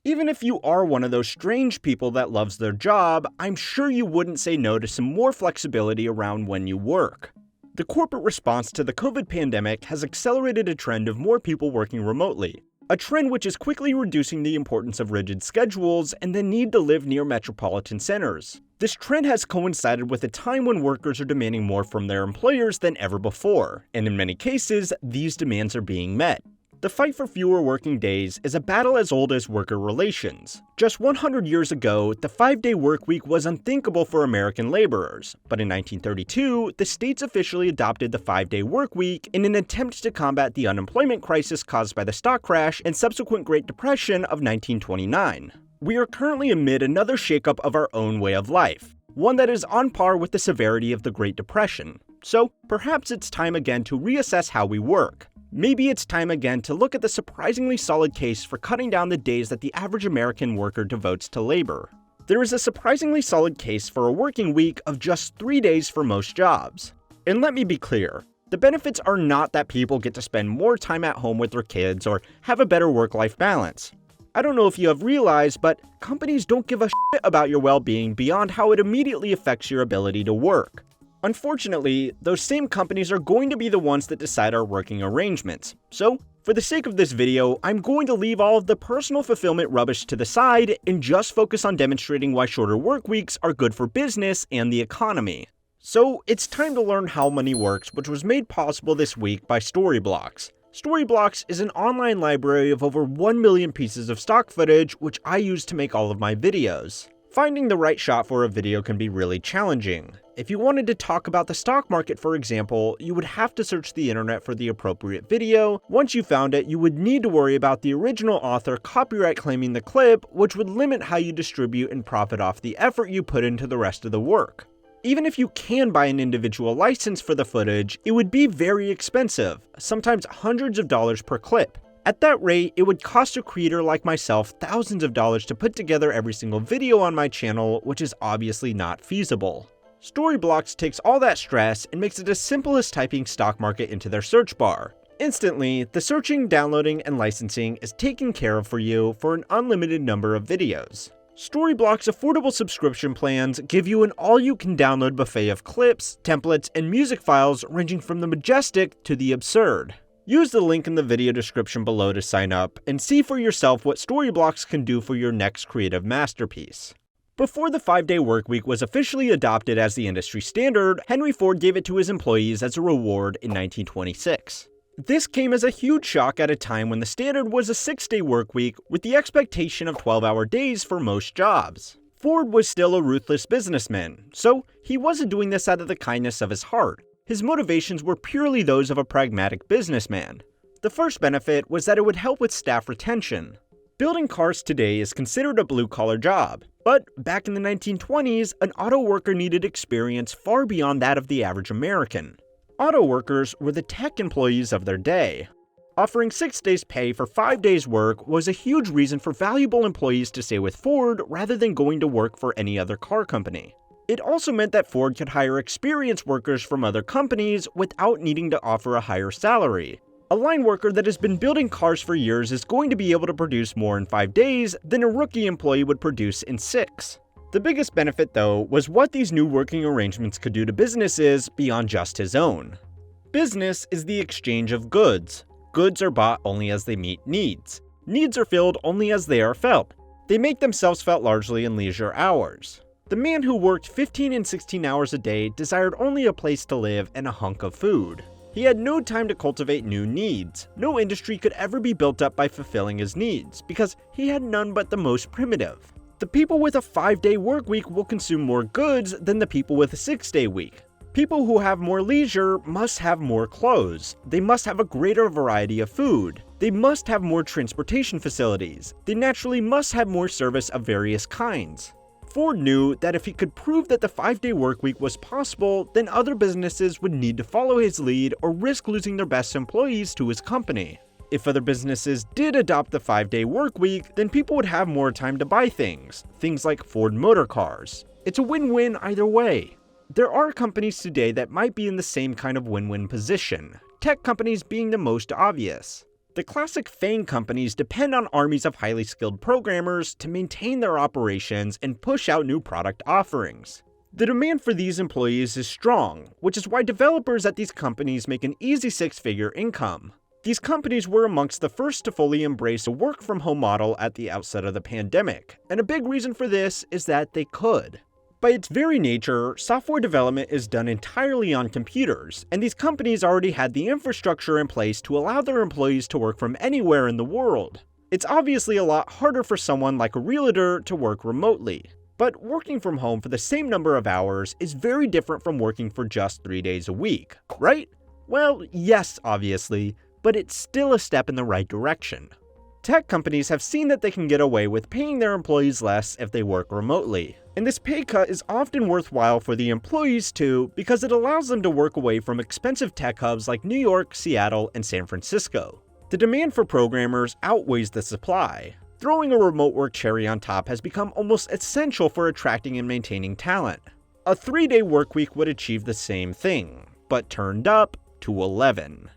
Even if you are one of those strange people that loves their job, I'm sure you wouldn't say no to some more flexibility around when you work. The corporate response to the COVID pandemic has accelerated a trend of more people working remotely, a trend which is quickly reducing the importance of rigid schedules and the need to live near metropolitan centers. This trend has coincided with a time when workers are demanding more from their employers than ever before, and in many cases, these demands are being met. The fight for fewer working days is a battle as old as worker relations. Just 100 years ago, the 5-day workweek was unthinkable for American laborers, but in 1932, the states officially adopted the 5-day workweek in an attempt to combat the unemployment crisis caused by the stock crash and subsequent Great Depression of 1929. We are currently amid another shakeup of our own way of life, one that is on par with the severity of the Great Depression. So, perhaps it's time again to reassess how we work. Maybe it's time again to look at the surprisingly solid case for cutting down the days that the average American worker devotes to labor. There is a surprisingly solid case for a working week of just 3 days for most jobs. And let me be clear, the benefits are not that people get to spend more time at home with their kids or have a better work-life balance. I don't know if you have realized, but companies don't give a shit about your well-being beyond how it immediately affects your ability to work. Unfortunately, those same companies are going to be the ones that decide our working arrangements. So, for the sake of this video, I'm going to leave all of the personal fulfillment rubbish to the side and just focus on demonstrating why shorter work weeks are good for business and the economy. So, it's time to learn how money works, which was made possible this week by Storyblocks. Storyblocks is an online library of over 1 million pieces of stock footage, which I use to make all of my videos. Finding the right shot for a video can be really challenging. If you wanted to talk about the stock market, for example, you would have to search the internet for the appropriate video. Once you found it, you would need to worry about the original author copyright claiming the clip, which would limit how you distribute and profit off the effort you put into the rest of the work. Even if you can buy an individual license for the footage, it would be very expensive, sometimes hundreds of dollars per clip. At that rate, it would cost a creator like myself thousands of dollars to put together every single video on my channel, which is obviously not feasible. Storyblocks takes all that stress and makes it as simple as typing stock market into their search bar. Instantly, the searching, downloading, and licensing is taken care of for you for an unlimited number of videos. Storyblocks' affordable subscription plans give you an all-you-can-download buffet of clips, templates, and music files ranging from the majestic to the absurd. Use the link in the video description below to sign up and see for yourself what Storyblocks can do for your next creative masterpiece. Before the 5-day workweek was officially adopted as the industry standard, Henry Ford gave it to his employees as a reward in 1926. This came as a huge shock at a time when the standard was a 6-day workweek with the expectation of 12-hour days for most jobs. Ford was still a ruthless businessman, so he wasn't doing this out of the kindness of his heart. His motivations were purely those of a pragmatic businessman. The first benefit was that it would help with staff retention. Building cars today is considered a blue-collar job, but back in the 1920s, an auto worker needed experience far beyond that of the average American. Auto workers were the tech employees of their day. Offering 6 days pay for 5 days work was a huge reason for valuable employees to stay with Ford rather than going to work for any other car company. It also meant that Ford could hire experienced workers from other companies without needing to offer a higher salary. A line worker that has been building cars for years is going to be able to produce more in 5 days than a rookie employee would produce in 6. The biggest benefit, though, was what these new working arrangements could do to businesses beyond just his own. Business is the exchange of goods. Goods are bought only as they meet needs. Needs are filled only as they are felt. They make themselves felt largely in leisure hours. The man who worked 15 and 16 hours a day desired only a place to live and a hunk of food. He had no time to cultivate new needs. No industry could ever be built up by fulfilling his needs, because he had none but the most primitive. The people with a 5-day work week will consume more goods than the people with a 6-day week. People who have more leisure must have more clothes. They must have a greater variety of food. They must have more transportation facilities. They naturally must have more service of various kinds. Ford knew that if he could prove that the 5-day workweek was possible, then other businesses would need to follow his lead or risk losing their best employees to his company. If other businesses did adopt the 5-day workweek, then people would have more time to buy things like Ford motor cars. It's a win-win either way. There are companies today that might be in the same kind of win-win position, tech companies being the most obvious. The classic FANG companies depend on armies of highly skilled programmers to maintain their operations and push out new product offerings. The demand for these employees is strong, which is why developers at these companies make an easy six-figure income. These companies were amongst the first to fully embrace a work-from-home model at the outset of the pandemic, and a big reason for this is that they could. By its very nature, software development is done entirely on computers, and these companies already had the infrastructure in place to allow their employees to work from anywhere in the world. It's obviously a lot harder for someone like a realtor to work remotely, but working from home for the same number of hours is very different from working for just 3 days a week, right? Well, yes, obviously, but it's still a step in the right direction. Tech companies have seen that they can get away with paying their employees less if they work remotely. And this pay cut is often worthwhile for the employees too, because it allows them to work away from expensive tech hubs like New York, Seattle, and San Francisco. The demand for programmers outweighs the supply. Throwing a remote work cherry on top has become almost essential for attracting and maintaining talent. A 3-day workweek would achieve the same thing, but turned up to 11.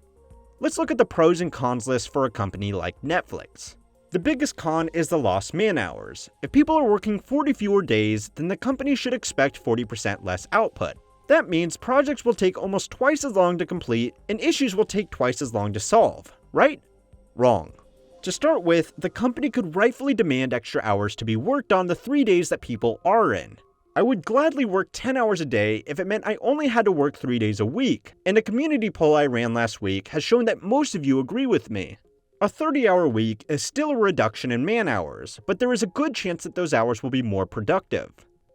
Let's look at the pros and cons list for a company like Netflix. The biggest con is the lost man hours. If people are working 40 fewer days, then the company should expect 40% less output. That means projects will take almost twice as long to complete, and issues will take twice as long to solve, right? Wrong. To start with, the company could rightfully demand extra hours to be worked on the 3 days that people are in. I would gladly work 10 hours a day if it meant I only had to work 3 days a week, and a community poll I ran last week has shown that most of you agree with me. A 30-hour week is still a reduction in man hours, but there is a good chance that those hours will be more productive.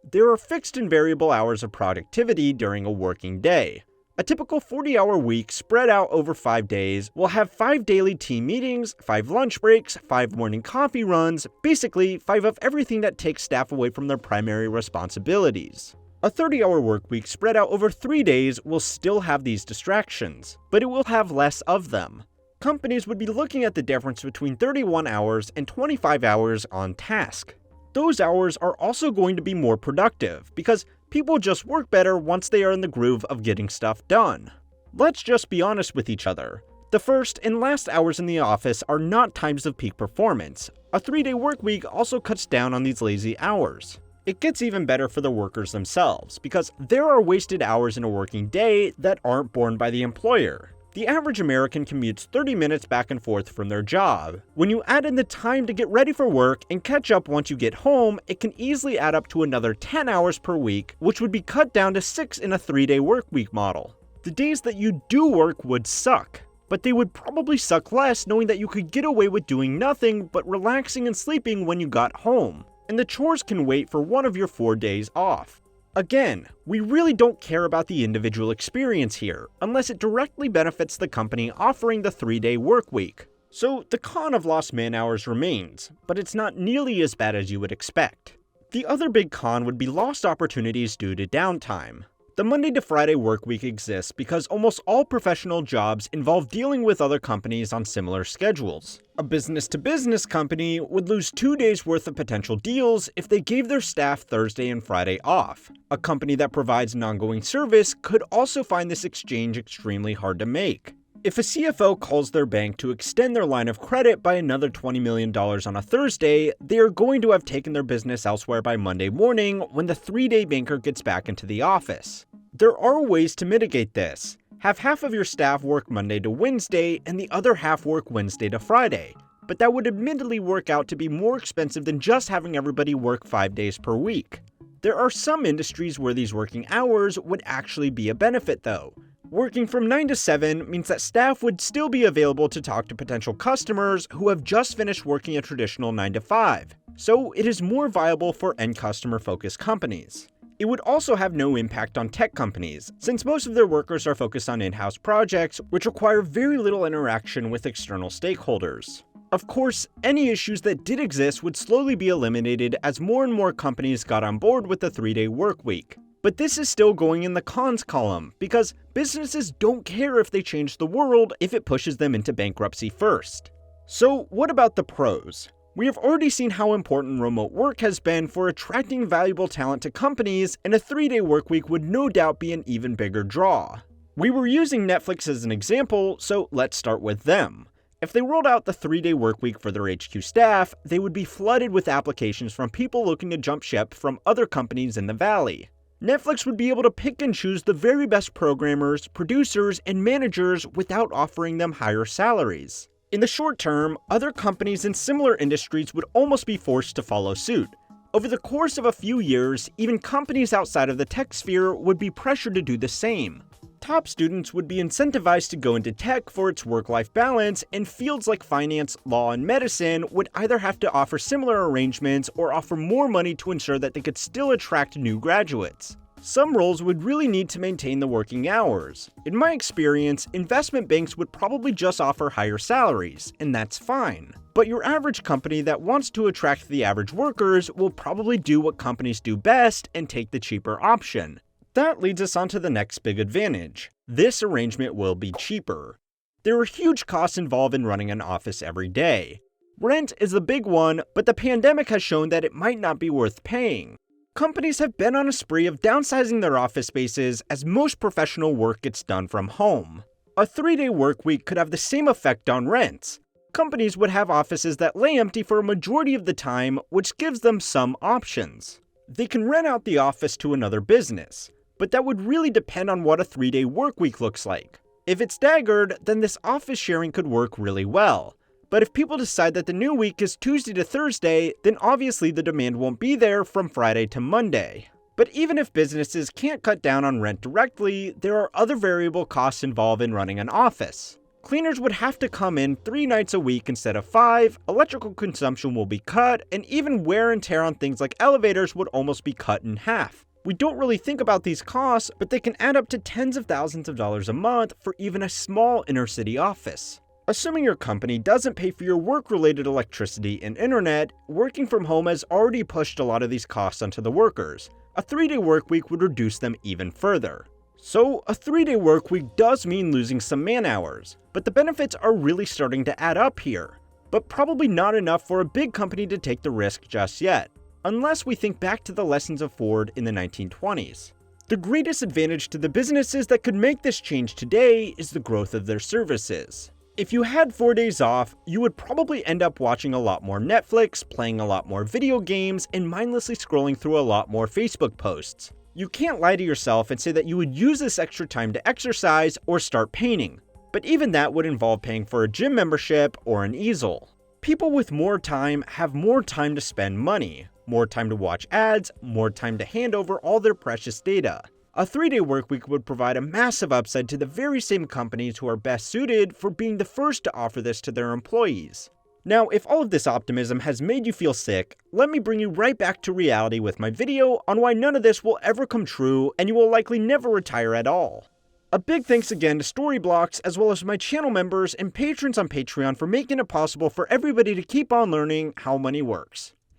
There are fixed and variable hours of productivity during a working day. A typical 40-hour week spread out over 5 days will have 5 daily team meetings, 5 lunch breaks, 5 morning coffee runs, basically 5 of everything that takes staff away from their primary responsibilities. A 30-hour work week spread out over 3 days will still have these distractions, but it will have less of them. Companies would be looking at the difference between 31 hours and 25 hours on task. Those hours are also going to be more productive, because people just work better once they are in the groove of getting stuff done. Let's just be honest with each other. The first and last hours in the office are not times of peak performance. A 3-day work week also cuts down on these lazy hours. It gets even better for the workers themselves, because there are wasted hours in a working day that aren't borne by the employer. The average American commutes 30 minutes back and forth from their job. When you add in the time to get ready for work and catch up once you get home, it can easily add up to another 10 hours per week, which would be cut down to 6 in a 3-day work week model. The days that you do work would suck, but they would probably suck less knowing that you could get away with doing nothing but relaxing and sleeping when you got home, and the chores can wait for one of your 4 days off. Again, we really don't care about the individual experience here, unless it directly benefits the company offering the 3-day work week. So the con of lost man hours remains, but it's not nearly as bad as you would expect. The other big con would be lost opportunities due to downtime. The Monday to Friday work week exists because almost all professional jobs involve dealing with other companies on similar schedules. A business-to-business company would lose 2 days worth of potential deals if they gave their staff Thursday and Friday off. A company that provides an ongoing service could also find this exchange extremely hard to make. If a CFO calls their bank to extend their line of credit by another $20 million on a Thursday, they are going to have taken their business elsewhere by Monday morning when the 3-day banker gets back into the office. There are ways to mitigate this. Have half of your staff work Monday to Wednesday and the other half work Wednesday to Friday. But that would admittedly work out to be more expensive than just having everybody work 5 days per week. There are some industries where these working hours would actually be a benefit though. Working from 9 to 7 means that staff would still be available to talk to potential customers who have just finished working a traditional 9 to 5, so it is more viable for end customer focused companies. It would also have no impact on tech companies, since most of their workers are focused on in-house projects, which require very little interaction with external stakeholders. Of course, any issues that did exist would slowly be eliminated as more and more companies got on board with the 3-day work week. But this is still going in the cons column, because businesses don't care if they change the world if it pushes them into bankruptcy first. So what about the pros? We have already seen how important remote work has been for attracting valuable talent to companies, and a 3-day work week would no doubt be an even bigger draw. We were using Netflix as an example, so let's start with them. If they rolled out the 3-day workweek for their HQ staff, they would be flooded with applications from people looking to jump ship from other companies in the valley. Netflix would be able to pick and choose the very best programmers, producers, and managers without offering them higher salaries. In the short term, other companies in similar industries would almost be forced to follow suit. Over the course of a few years, even companies outside of the tech sphere would be pressured to do the same. Top students would be incentivized to go into tech for its work-life balance, and fields like finance, law, and medicine would either have to offer similar arrangements or offer more money to ensure that they could still attract new graduates. Some roles would really need to maintain the working hours. In my experience, investment banks would probably just offer higher salaries, and that's fine. But your average company that wants to attract the average workers will probably do what companies do best and take the cheaper option. That leads us on to the next big advantage. This arrangement will be cheaper. There are huge costs involved in running an office every day. Rent is the big one, but the pandemic has shown that it might not be worth paying. Companies have been on a spree of downsizing their office spaces as most professional work gets done from home. A 3-day work week could have the same effect on rents. Companies would have offices that lay empty for a majority of the time, which gives them some options. They can rent out the office to another business, but that would really depend on what a 3-day work week looks like. If it's staggered, then this office sharing could work really well. But if people decide that the new week is Tuesday to Thursday, then obviously the demand won't be there from Friday to Monday. But even if businesses can't cut down on rent directly, there are other variable costs involved in running an office. Cleaners would have to come in 3 nights a week instead of 5, electrical consumption will be cut, and even wear and tear on things like elevators would almost be cut in half. We don't really think about these costs, but they can add up to tens of thousands of dollars a month for even a small inner-city office. Assuming your company doesn't pay for your work-related electricity and internet, working from home has already pushed a lot of these costs onto the workers. A 3-day work week would reduce them even further. So, a 3-day work week does mean losing some man-hours, but the benefits are really starting to add up here. But probably not enough for a big company to take the risk just yet, unless we think back to the lessons of Ford in the 1920s. The greatest advantage to the businesses that could make this change today is the growth of their services. If you had 4 days off, you would probably end up watching a lot more Netflix, playing a lot more video games, and mindlessly scrolling through a lot more Facebook posts. You can't lie to yourself and say that you would use this extra time to exercise or start painting, but even that would involve paying for a gym membership or an easel. People with more time have more time to spend money, more time to watch ads, more time to hand over all their precious data. A 3-day workweek would provide a massive upside to the very same companies who are best suited for being the first to offer this to their employees. Now, if all of this optimism has made you feel sick, let me bring you right back to reality with my video on why none of this will ever come true and you will likely never retire at all. A big thanks again to Storyblocks as well as my channel members and patrons on Patreon for making it possible for everybody to keep on learning how money works.